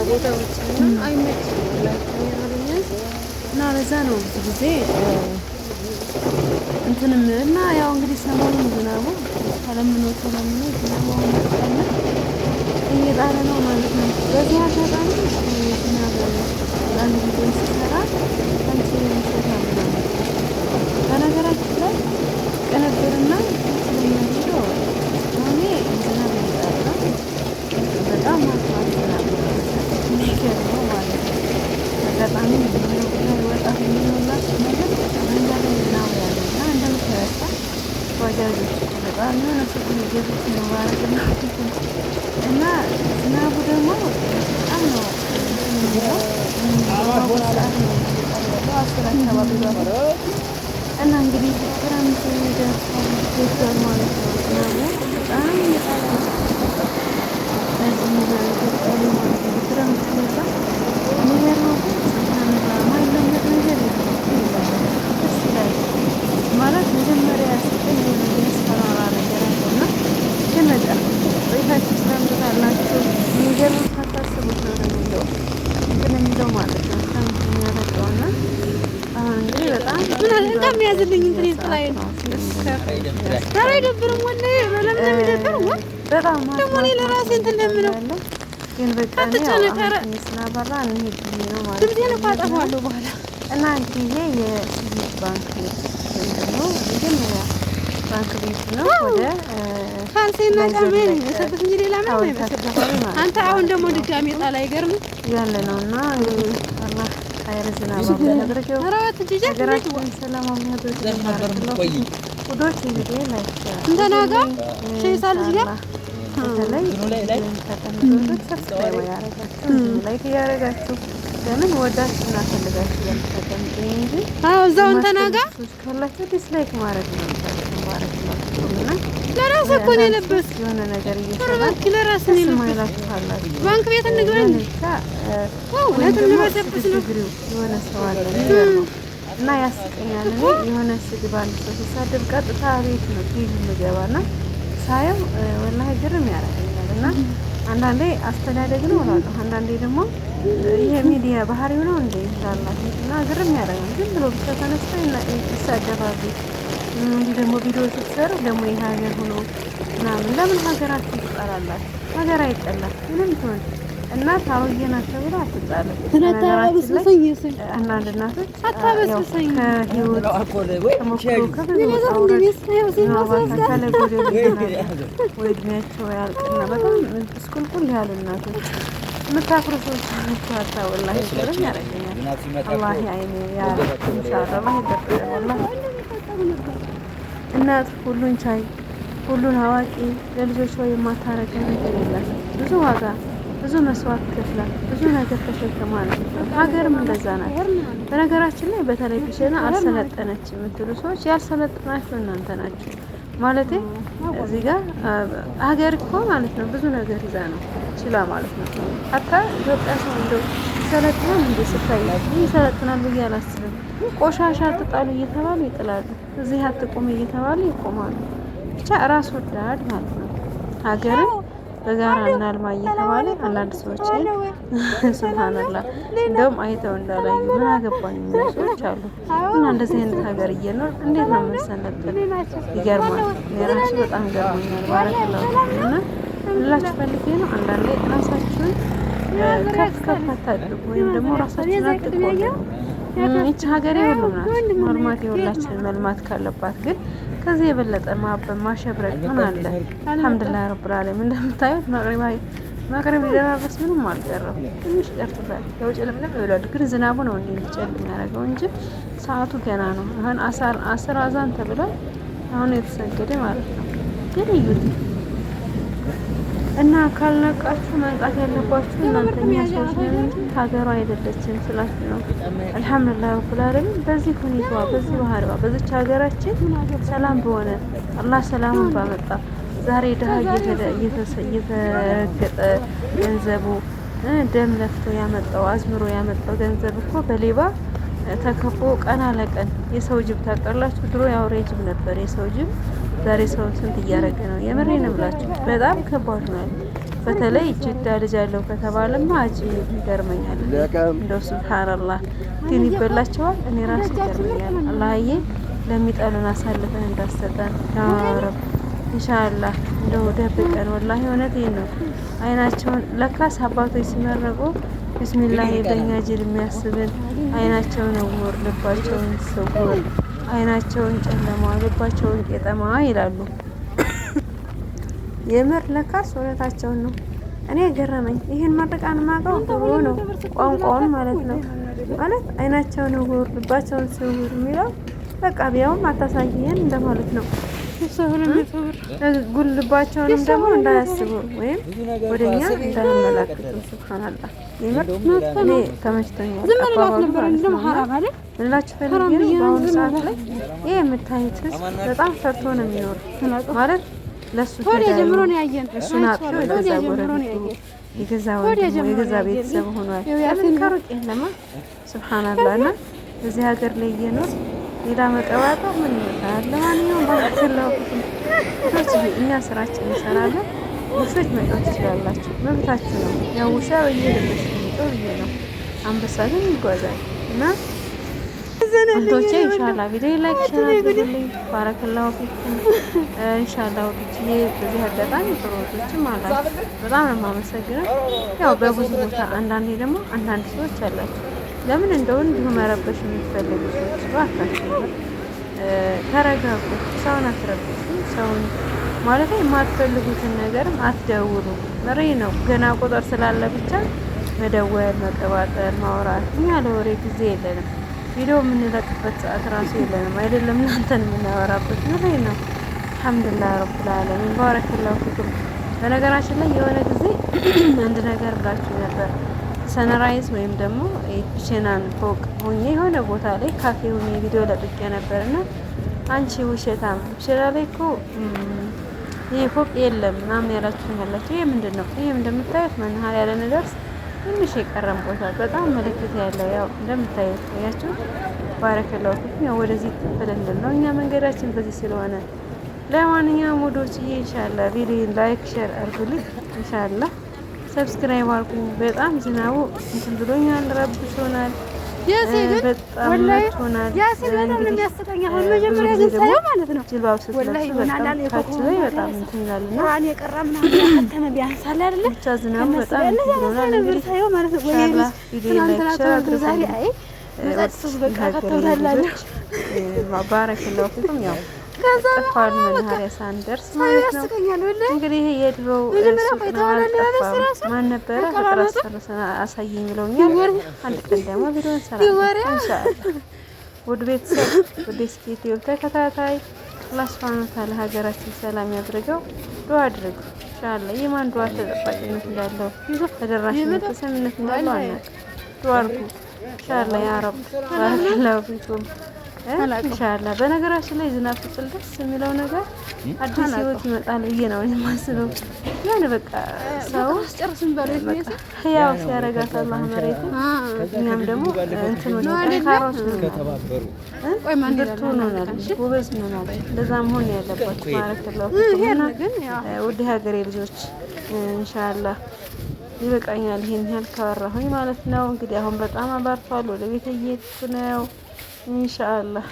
ቦታዎችን አይመችም እና ለዛ ነው ብዙ ጊዜ እንትንም እና ያው እንግዲህ ሰሞኑን ዝናቡ ተለምኖ ዝናቡ እየጣለ ነው ማለት ነው። በዚህ አጋጣሚ ዝናብ አንድ ጊዜ ሲሰራ አንቺ የምትሰራ ነው። በነገራችን ላይ ቅንብርና ትክክለኛ ቪዲዮ እኔ ዝናብ እየጣለ በጣም ማጥፋት ዝናብ የሚገርመው ማለት ነው። አጋጣሚ ወጣ የሚሆንላችሁ ነገር መንገድ ላይ ዝናብ ያለና እንደምትረሳ ባጃጆች በጣም የሆነ ሰው እየገቡት ነው ማለት ነው። እና ዝናቡ ደግሞ በጣም ነው እና እንግዲህ ክረምት ደርሷል ማለት ነው። ዝናቡ በጣም እየጣለ ክረምት ሲመጣ የሚገርመው ማይለመድ ነገር ደስ ይላል ማለት መጀመሪያ ያስቀኝ ያስፈራራ ነገር አለና ግን በቃ ቤታችሁ ስለምታላችሁ የሚገርም ሳታስቡት ነው የሚለው ግን የሚለው ማለት ነው። ክረምት የሚያበቃውና አሁን እንግዲህ በጣም እንደሚያዝልኝ እንትን ይጥላይ ነው ታራ አይደብርም ወላሂ ለምን እንደሚደብር በጣም ደግሞ እኔ ለራሴ እንትን እንደምለው ግን በቃ ነው ስናበራ እንሂድ ነው ማለት ነው። ድምጼን አጠፋለሁ በኋላ እና እንግዲህ ይሄ የሲቪል ባንክ ነው መጀመሪያ ባንክ ቤት ነው። ወደ ካልሴና ጫሜን የሰጥት እንጂ ሌላ ምንም አይመስልም። አንተ አሁን ደግሞ ድጋሜ ጣላ አይገርም ያለ ነውና አላህ ኸይር ዝናብ ያድርገው። አራት ጂጂ ሰላም ያድርገው ነው ወዶች እንግዲህ ላይ እንተናጋ ሸይሳል ዚያ ላይክ ያረጋችሁ ለምን ወዳችሁ እና ፈልጋችሁ ለምትጠቀምጡ እንጂ እዛው እንተናጋ ካላችሁ ዲስላይክ ማድረግ ነው ማለት ነው። ለራስ እኮ ነው የለበስኩት የሆነ ነገር እየሰራክ ለራስ ነው የለበስኩት። ባንክ ቤት እንግባኝ የሆነ ሰው አለ እና ያስቀኛል። እኔ የሆነ ስድብ አንድ ሰው ሲሳደብ ቀጥታ ቤት ነው ፊልም የምገባና ሳየው ወላሂ ግርም ያደርገኛል። እና አንዳንዴ አስተዳደግ ነው እላለሁ፣ አንዳንዴ ደግሞ ይሄ ሚዲያ ባህሪው ነው እንዴ ይላል እና ግርም ያደርጋል። ግን ብሎ ብቻ ተነስተው ይሳደባሉ። እንዲህ ደግሞ ቪዲዮ ስትሰሩ ደግሞ ይሄ ሀገር ሆኖ ምናምን ለምን ሀገራችሁ ትጣላላችሁ? ሀገር አይጠላም ምንም ትሆን እና ታውዬ ናቸው ብሎ አትጣለም። አንዳንድ እናቶች አታበስብሰኝ ከህይወት እድሜያቸው ያልቅና በጣም ስኩልኩል ያሉ እናቶች የምታፍሩ ሰዎች ናቸው። ወላሂ ግርም ያደርገኛል። አላህ አይኔ ያ ኢንሻአላህ አላህ ይደርሰው። ወላሂ እናት ሁሉን ቻይ ሁሉን አዋቂ ለልጆቿ የማታረገ ነገር የላት። ብዙ ዋጋ ብዙ መስዋዕት ከፍላ ብዙ ነገር ተሸክማ ነው። ሀገርም እንደዛ ናት። በነገራችን ላይ በቴሌቪዥን አልሰለጠነች የምትሉ ሰዎች ያልሰለጠናችሁ እናንተ ናችሁ። ማለቴ እዚህ ጋር ሀገር እኮ ማለት ነው ብዙ ነገር ይዛ ነው ችላ ማለት ነው። አታ ኢትዮጵያ ሰው እንደው ሰለጥናል እንደ ስታያችሁ ይሰለጥናል ብዬ አላስብም። ቆሻሻ አትጣሉ እየተባሉ ይጥላሉ። እዚህ አትቆሙ እየተባሉ ይቆማሉ። ብቻ ራስ ወዳድ ማለት ነው። ሀገርን በጋራ እናልማ እየተባለ አንዳንድ ሰዎች ሱብሃንአላህ እንደውም አይተው እንዳላዩ ምን አገባኝ የሚሉ ሰዎች አሉ። እና እንደዚህ አይነት ሀገር እየኖር እንዴት ነው የምንሰነብት? ይገርማል። የራሱ በጣም ገርሞኛል። ባረከላሁ እና ልላችሁ ፈልጌ ነው። አንዳንዴ ራሳችሁን ከፍ ከፍ አታድርጉ ወይም ደግሞ ራሳችሁን አትቆጡ። ይቺ ሀገሬ ሁሉም ናት። ማልማት የሁላችን መልማት ካለባት ግን ከዚህ የበለጠ ማሸብረቅ ምን አለ? አልሐምዱሊላህ ረብል ዓለሚን። እንደምታዩት መቅረብ ሊደራረስ ምንም አልቀረም፣ ትንሽ ቀርቶታል። ያው ጨለምለም ይብላል፣ ግን ዝናቡ ነው እንዴ ሊጨልም የሚያደርገው እንጂ ሰዓቱ ገና ነው። አሁን አስር አዛን ተብሏል። አሁን የተሰገደ ማለት ነው። ግን እዩት እና ካልነቃችሁ መንቃት ያለባችሁ እናንተኛ ሰዎች ነው እንጂ ሀገሯ አይደለችም ስላችሁ ነው። አልሐምዱሊላህ ረብል ዓለሚን በዚህ ሁኔታዋ በዚህ ባህሪዋ በዚች ሀገራችን ሰላም በሆነ አላህ ሰላሙን ባመጣ ዛሬ ድሀ እየተረገጠ ገንዘቡ ደም ለፍቶ ያመጣው አዝምሮ ያመጣው ገንዘብ እኮ በሌባ ተከፎ ቀን አለቀን የሰው ጅብ ታውቃላችሁ። ድሮ ያውሬ ጅብ ነበር የሰው ጅብ። ዛሬ ሰው ስንት እያደረገ ነው? የምሬን ብላችሁ በጣም ከባድ ነው። በተለይ ጅዳ ልጅ አለው ከተባለማ አጂብ ይገርመኛል። እንደው ሱብሃንአላህ ግን ይበላቸዋል። እኔ ራሴ ይገርመኛል። አላህዬ ለሚጠሉን አሳልፈን እንዳሰጠን ያ ረብ ኢንሻአላህ። እንደው ደብቀን ወላሂ እውነቴን ነው። አይናቸውን ለካስ አባቶች ሲመረቁ ቢስሚላህ በእኛ ጅል የሚያስብን አይናቸውን እውር ልባቸውን ስውር አይናቸውን ጨለማ ልባቸውን ቄጠማ ይላሉ። የምር ለካስ እውነታቸውን ነው። እኔ ገረመኝ። ይሄን መርቃን ማቀው ጥሩ ነው ቋንቋውን ማለት ነው። ማለት አይናቸውን እውር ልባቸውን ስውር የሚለው በቃ ቢያውም አታሳየን እንደማለት ነው። ጉልባቸውንም ደግሞ እንዳያስቡ ወይም ወደኛ እንዳያመላክቱ ሱብሃንአላህ። የምር እኔ ተመችቶኛል። ምላችሁ ፈልጌ ነው። በአሁኑ ሰዓት ላይ ይሄ የምታዩት ህዝብ በጣም ፈርቶ ነው የሚኖር ማለት ለሱ ተጀምሮ ነው ያየን። እሱን አጥቶ የገዛ ጎረቤቱ የገዛ ወንድሙ የገዛ ቤተሰብ ሆኗል። ለምን ከሩቅ የለማ ሱብሃንአላህ። እና እዚህ ሀገር ላይ እየኖር ሌላ መቀባጣ ምን ይመጣል? ለማንኛውም ባክላው እኛ ስራችን እንሰራለን። ውሾች መጫወት ትችላላችሁ፣ መብታችሁ ነው። ያው ውሻ በየልብስ ነው ነው አንበሳ ግን ይጓዛል። እና አንቶቼ ኢንሻአላህ ቪዲዮ ላይክ ሼር አድርጉልኝ። ባረከላሁ ፊኩም ኢንሻአላህ ወጥቼ በዚህ አጋጣሚ ጥሩዎችም አላችሁ በጣም ነው የማመሰግነው። ያው በብዙ ቦታ አንዳንዴ ደግሞ አንዳንድ ሰዎች አላችሁ ለምን እንደው እንዲሁ መረበሽ የምትፈልጉ ሰዎች ባካችሁ ተረጋጉ። ሰውን አትረብሹ። ሰውን ማለት የማትፈልጉትን ነገርም አትደውሉ። መሪ ነው ገና ቁጥር ስላለ ብቻ መደወል፣ መቀባጠር፣ ማውራት። እኛ ለወሬ ጊዜ የለንም። ቪዲዮ የምንለቅበት ሰዓት ራሱ የለንም። አይደለም እናንተን የምናወራበት መሪ ነው። አልሐምዱሊላህ ረብል ዓለሚን ባረከላሁ ፊኩም። በነገራችን ላይ የሆነ ጊዜ አንድ ነገር ብላችሁ ነበር ሰንራይዝ ወይም ደግሞ ፒቸናን ፎቅ ሆኜ የሆነ ቦታ ላይ ካፌ ሆኜ ቪዲዮ ለጥቄ ነበርና አንቺ ውሸታም ፒቸና ላይ እኮ ይሄ ፎቅ የለም ምናምን ያላችሁ ያላችሁ ይሄ ምንድን ነው? ይሄም እንደምታዩት መናኸሪያ ለነደርስ ትንሽ የቀረም ቦታ በጣም ምልክት ያለው ያው እንደምታዩት ያያችሁ ባረከላሁ ፊኩም። ያው ወደዚህ ተፈልልን ነው እኛ መንገዳችን በዚህ ስለሆነ ለማንኛውም ወዶች ኢንሻአላህ ቪዲዮ ላይክ ሼር አድርጉልኝ ኢንሻአላህ። ሰብስክራይብ አድርጉ። በጣም ዝናቡ እንትን ብሎኛል፣ ረብሾናል፣ በጣም መጥቶናል። የሚያስቀኝ አሁን መጀመሪያ ግን ሳየው ማለት ነው ጅልባው ስትለብሱ በጣም ላይ በጣም እንትን ይላል እና ቁርአን የቀራ ምናምን ከተመ ቢያንስ አለ አይደለ ብቻ ዝናቡ በጣም ብሎናል። እንግዲህ ሳየው ማለት ነው ወይ ቪዲዮ ላይክ ሼር አድርጉ። ዛሬ አይ ወጣት በቃ ከተውላላችሁ ባረከላሁ ፊኩም። ያው ጠፋን መናኸሪያ ሳንደርስ ማለት ነው። እንግዲህ ይሄ የድሮው ሱቅ ነው። አልጠፋም። ማን ነበረ ፍቅር አስፈረሰና አሳየኝ ብለውኛል። አንድ ቀን ደግሞ ቪዲዮ እንሰራለን ኢንሻአላህ። ውድ ቤተሰብ ውድ ዩቲዩብ ተከታታይ አላህ ሱብሓነሁ ወተዓላ ሀገራችን ሰላም ያድርገው። ዱአ አድርጉ ኢንሻአላህ። የማን ዱአ ተጠባቂነት እንዳለው ተደራሽነት ተሰሚነት እንዳለው አናውቅም። ዱአ አድርጉ ኢንሻአላህ ያ ረብ ባረከላሁ ፊኩም ኢንሻአላህ። በነገራችን ላይ ዝናብ ሲጥል ደስ የሚለው ነገር አዲስ ህይወት ይመጣል ብዬ ነው የማስበው። ያን በቃ ሰው ያው ሲያረጋት አላህ መሬት እኛም ደግሞ እንትኖች ካሮት ተባበሩ ብርቱ እንሆናለን፣ ጎበዝ እንሆናለን። እንደዛ መሆን ያለባችሁ ባረከላሁ ፊኩም። ውድ ሀገሬ ልጆች ኢንሻአላህ ይበቃኛል። ይሄን ያህል ካወራሁኝ ማለት ነው። እንግዲህ አሁን በጣም አባርቷል። ወደ ቤት እየሄድኩ ነው ኢንሻአላህ።